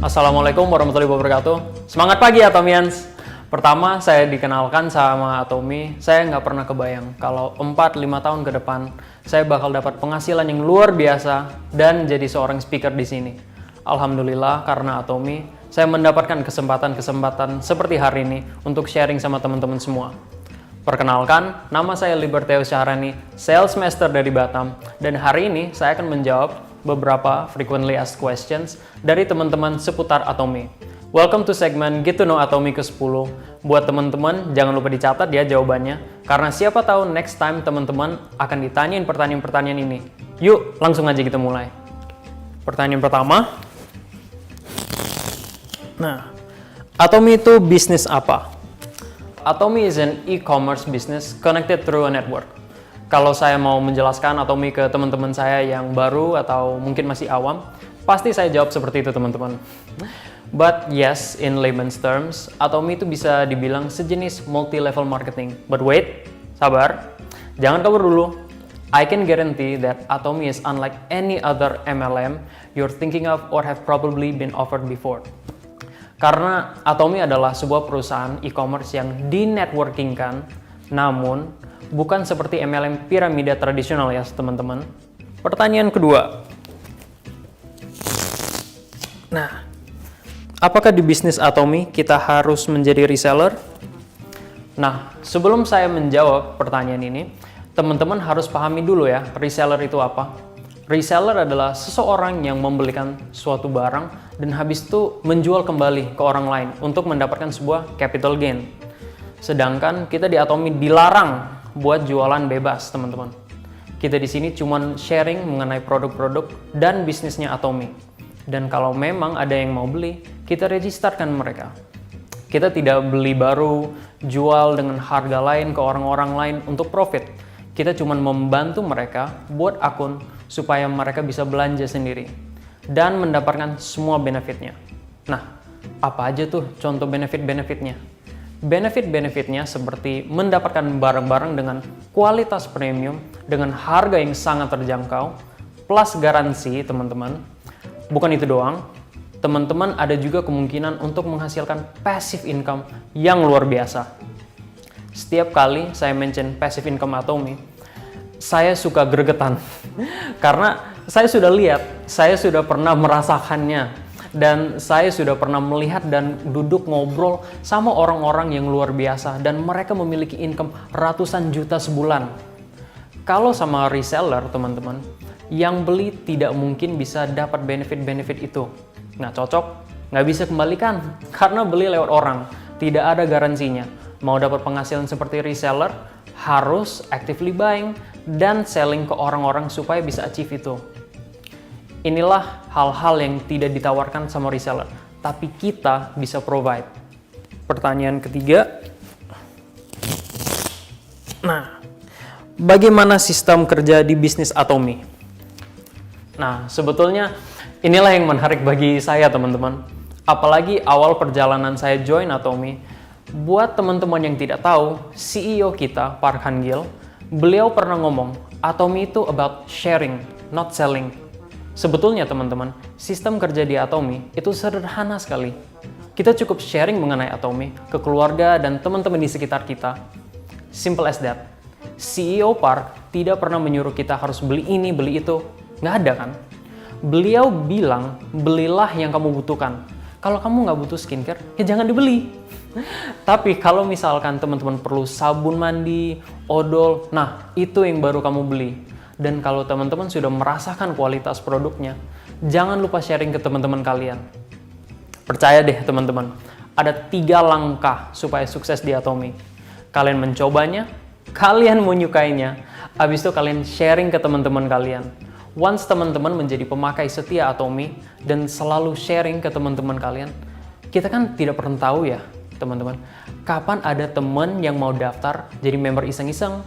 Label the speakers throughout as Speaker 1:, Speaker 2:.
Speaker 1: Assalamualaikum warahmatullahi wabarakatuh. Semangat pagi Atomians. Pertama, saya dikenalkan sama Atomi. Saya nggak pernah kebayang kalau 4-5 tahun ke depan saya bakal dapat penghasilan yang luar biasa dan jadi seorang speaker di sini. Alhamdulillah karena Atomi, saya mendapatkan kesempatan-kesempatan seperti hari ini untuk sharing sama teman-teman semua. Perkenalkan, nama saya Liberteo Syahrani, Sales Master dari Batam, dan hari ini saya akan menjawab beberapa frequently asked questions dari teman-teman seputar Atomi. Welcome to segmen Get to Know Atomi ke-10. Buat teman-teman, jangan lupa dicatat ya jawabannya, karena siapa tahu next time teman-teman akan ditanyain pertanyaan-pertanyaan ini. Yuk, langsung aja kita mulai. Pertanyaan pertama. Nah, Atomi itu bisnis apa? Atomi is an e-commerce business connected through a network. Kalau saya mau menjelaskan Atomi ke teman-teman saya yang baru atau mungkin masih awam, pasti saya jawab seperti itu teman-teman. But yes, in layman's terms, Atomi itu bisa dibilang sejenis multi-level marketing. But wait, sabar, jangan kabur dulu. I can guarantee that Atomi is unlike any other MLM you're thinking of or have probably been offered before. Karena Atomi adalah sebuah perusahaan e-commerce yang di-networkingkan, namun bukan seperti MLM piramida tradisional ya teman-teman. Pertanyaan kedua. Nah, apakah di bisnis Atomi kita harus menjadi reseller? Nah, sebelum saya menjawab pertanyaan ini, teman-teman harus pahami dulu ya, reseller itu apa. Reseller adalah seseorang yang membelikan suatu barang dan habis itu menjual kembali ke orang lain untuk mendapatkan sebuah capital gain. Sedangkan kita di Atomi dilarang buat jualan bebas, teman-teman. Kita di sini cuma sharing mengenai produk-produk dan bisnisnya Atomi. Dan kalau memang ada yang mau beli, kita registerkan mereka. Kita tidak beli baru, jual dengan harga lain ke orang-orang lain untuk profit. Kita cuma membantu mereka buat akun supaya mereka bisa belanja sendiri dan mendapatkan semua benefitnya. Nah, apa aja tuh contoh benefit-benefitnya? Benefit-benefitnya seperti mendapatkan barang-barang dengan kualitas premium dengan harga yang sangat terjangkau plus garansi teman-teman. Bukan itu doang, teman-teman ada juga kemungkinan untuk menghasilkan passive income yang luar biasa. Setiap kali saya mention passive income Atomi, saya suka gregetan karena saya sudah lihat, saya sudah pernah merasakannya. Dan saya sudah pernah melihat dan duduk ngobrol sama orang-orang yang luar biasa dan mereka memiliki income ratusan juta sebulan. Kalau sama reseller teman-teman, yang beli tidak mungkin bisa dapat benefit-benefit itu. Nggak cocok, nggak bisa kembalikan karena beli lewat orang, tidak ada garansinya. Mau dapat penghasilan seperti reseller, harus actively buying dan selling ke orang-orang supaya bisa achieve itu. Inilah hal-hal yang tidak ditawarkan sama reseller, tapi kita bisa provide. Pertanyaan ketiga. Nah, bagaimana sistem kerja di bisnis Atomi? Nah, sebetulnya inilah yang menarik bagi saya teman-teman. Apalagi awal perjalanan saya join Atomi. Buat teman-teman yang tidak tahu, CEO kita, Farhan Gil, beliau pernah ngomong, Atomi itu about sharing, not selling. Sebetulnya teman-teman, sistem kerja di Atomi itu sederhana sekali. Kita cukup sharing mengenai Atomi ke keluarga dan teman-teman di sekitar kita. Simple as that. CEO Park tidak pernah menyuruh kita harus beli ini, beli itu. Nggak ada kan? Beliau bilang, belilah yang kamu butuhkan. Kalau kamu nggak butuh skincare, ya jangan dibeli. Tapi kalau misalkan teman-teman perlu sabun mandi, odol, nah itu yang baru kamu beli. Dan kalau teman-teman sudah merasakan kualitas produknya, jangan lupa sharing ke teman-teman kalian. Percaya deh teman-teman, ada 3 langkah supaya sukses di Atomi. Kalian mencobanya, kalian menyukainya, habis itu kalian sharing ke teman-teman kalian. Once teman-teman menjadi pemakai setia Atomi dan selalu sharing ke teman-teman kalian, kita kan tidak pernah tahu ya teman-teman, kapan ada teman yang mau daftar jadi member iseng-iseng,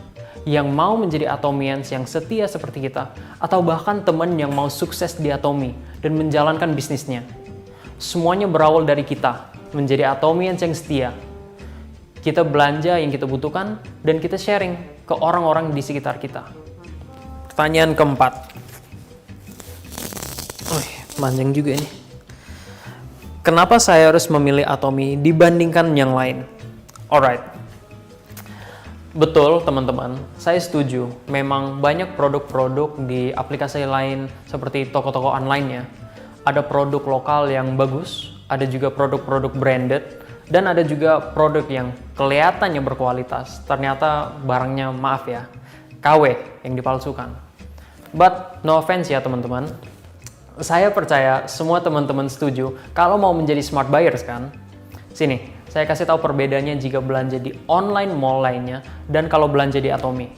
Speaker 1: yang mau menjadi Atomians yang setia seperti kita, atau bahkan teman yang mau sukses di Atomi dan menjalankan bisnisnya. Semuanya berawal dari kita, menjadi Atomians yang setia. Kita belanja yang kita butuhkan, dan kita sharing ke orang-orang di sekitar kita. Pertanyaan keempat. Panjang juga ini. Kenapa saya harus memilih Atomy dibandingkan yang lain? Alright. Betul teman-teman, saya setuju. Memang banyak produk-produk di aplikasi lain seperti toko-toko online ya. Ada produk lokal yang bagus, ada juga produk-produk branded, dan ada juga produk yang kelihatannya berkualitas. Ternyata barangnya, maaf ya, KW yang dipalsukan. But no offense ya teman-teman. Saya percaya semua teman-teman setuju kalau mau menjadi smart buyers kan. Sini, saya kasih tahu perbedaannya jika belanja di online mall lainnya dan kalau belanja di Atomy.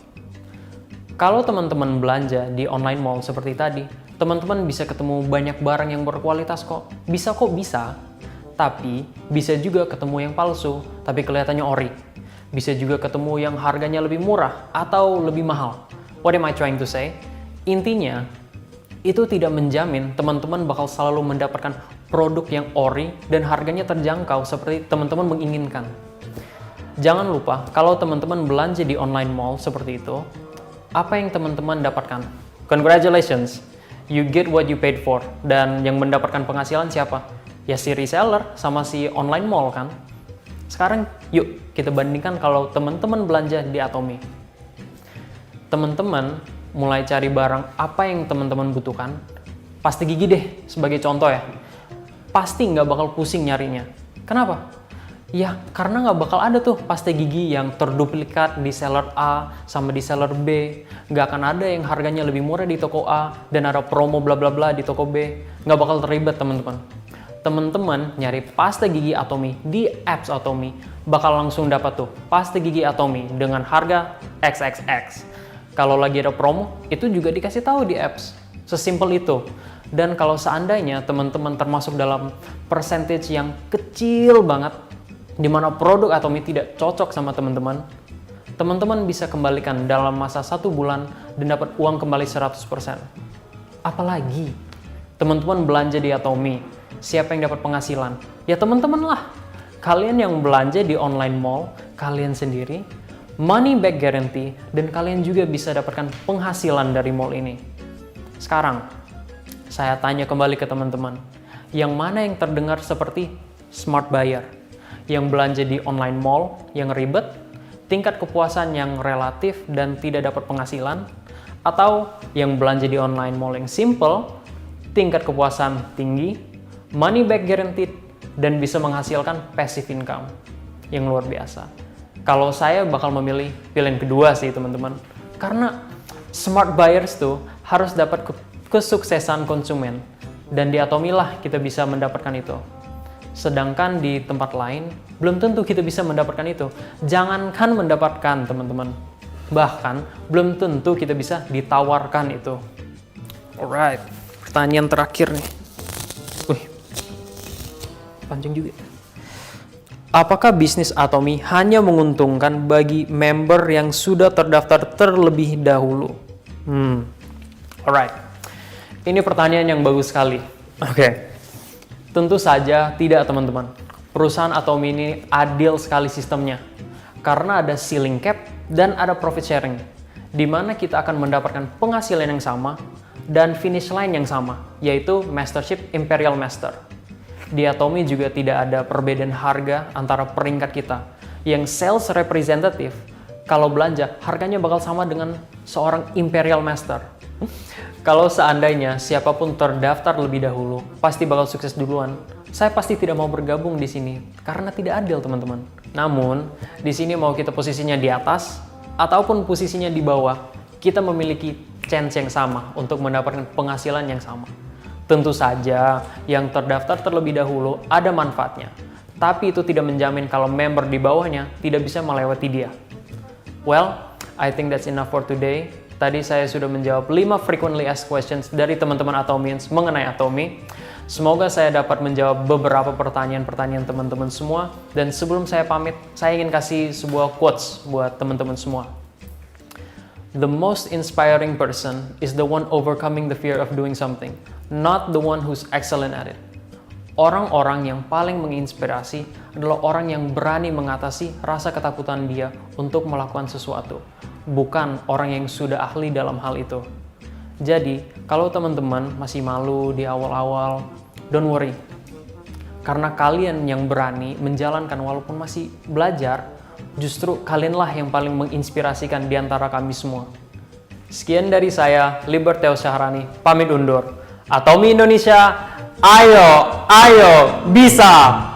Speaker 1: Kalau teman-teman belanja di online mall seperti tadi, teman-teman bisa ketemu banyak barang yang berkualitas kok. Bisa. Tapi bisa juga ketemu yang palsu, tapi kelihatannya ori. Bisa juga ketemu yang harganya lebih murah atau lebih mahal. What am I trying to say? Intinya, itu tidak menjamin teman-teman bakal selalu mendapatkan produk yang ori dan harganya terjangkau seperti teman-teman menginginkan. Jangan lupa, kalau teman-teman belanja di online mall seperti itu, apa yang teman-teman dapatkan? Congratulations, you get what you paid for. Dan yang mendapatkan penghasilan siapa? Ya si reseller sama si online mall kan. Sekarang yuk kita bandingkan kalau teman-teman belanja di Atomy. Teman-teman mulai cari barang apa yang teman-teman butuhkan. Pasti gigi deh sebagai contoh ya. Pasti nggak bakal pusing nyarinya. Kenapa? Ya karena nggak bakal ada tuh pasta gigi yang terduplikat di seller A sama di seller B. Nggak akan ada yang harganya lebih murah di toko A dan ada promo bla bla bla di toko B. Nggak bakal terlibat teman-teman. Teman-teman nyari pasta gigi Atomy di apps Atomy bakal langsung dapat tuh pasta gigi Atomy dengan harga XXX. Kalau lagi ada promo itu juga dikasih tahu di apps. Sesimpel itu. Dan kalau seandainya teman-teman termasuk dalam percentage yang kecil banget di mana produk Atomy tidak cocok sama teman-teman, teman-teman bisa kembalikan dalam masa 1 bulan dan dapat uang kembali 100%. Apalagi teman-teman belanja di Atomy, siapa yang dapat penghasilan? Ya teman-teman lah. Kalian yang belanja di online mall, kalian sendiri, money back guarantee, dan kalian juga bisa dapatkan penghasilan dari mall ini. Sekarang, saya tanya kembali ke teman-teman, yang mana yang terdengar seperti smart buyer? Yang belanja di online mall yang ribet, tingkat kepuasan yang relatif dan tidak dapat penghasilan, atau yang belanja di online mall yang simple, tingkat kepuasan tinggi, money back guaranteed, dan bisa menghasilkan passive income yang luar biasa. Kalau saya bakal memilih pilihan kedua sih teman-teman, karena smart buyers tuh harus dapat kesuksesan konsumen, dan di Atomy lah kita bisa mendapatkan itu. Sedangkan di tempat lain, belum tentu kita bisa mendapatkan itu. Jangankan mendapatkan, teman-teman. Bahkan, belum tentu kita bisa ditawarkan itu. Alright, pertanyaan terakhir nih. Wih, panjang juga. Apakah bisnis Atomy hanya menguntungkan bagi member yang sudah terdaftar terlebih dahulu? Alright, ini pertanyaan yang bagus sekali. Oke. Tentu saja tidak teman-teman. Perusahaan Atomy ini adil sekali sistemnya. Karena ada ceiling cap dan ada profit sharing. Di mana kita akan mendapatkan penghasilan yang sama dan finish line yang sama, yaitu Mastership Imperial Master. Di Atomy juga tidak ada perbedaan harga antara peringkat kita. Yang sales representative, kalau belanja, harganya bakal sama dengan seorang Imperial Master. Kalau seandainya siapapun terdaftar lebih dahulu, pasti bakal sukses duluan. Saya pasti tidak mau bergabung di sini karena tidak adil, teman-teman. Namun, di sini mau kita posisinya di atas ataupun posisinya di bawah, kita memiliki chance yang sama untuk mendapatkan penghasilan yang sama. Tentu saja, yang terdaftar terlebih dahulu ada manfaatnya. Tapi itu tidak menjamin kalau member di bawahnya tidak bisa melewati dia. Well, I think that's enough for today. Tadi saya sudah menjawab 5 frequently asked questions dari teman-teman Atomians mengenai Atomy. Semoga saya dapat menjawab beberapa pertanyaan-pertanyaan teman-teman semua. Dan sebelum saya pamit, saya ingin kasih sebuah quotes buat teman-teman semua. The most inspiring person is the one overcoming the fear of doing something, not the one who's excellent at it. Orang-orang yang paling menginspirasi adalah orang yang berani mengatasi rasa ketakutan dia untuk melakukan sesuatu, bukan orang yang sudah ahli dalam hal itu. Jadi, kalau teman-teman masih malu di awal-awal, don't worry. Karena kalian yang berani menjalankan walaupun masih belajar, justru kalianlah yang paling menginspirasikan di antara kami semua. Sekian dari saya, Liberteo Syahrani, pamit undur. Atomi Indonesia, ayo, ayo, bisa!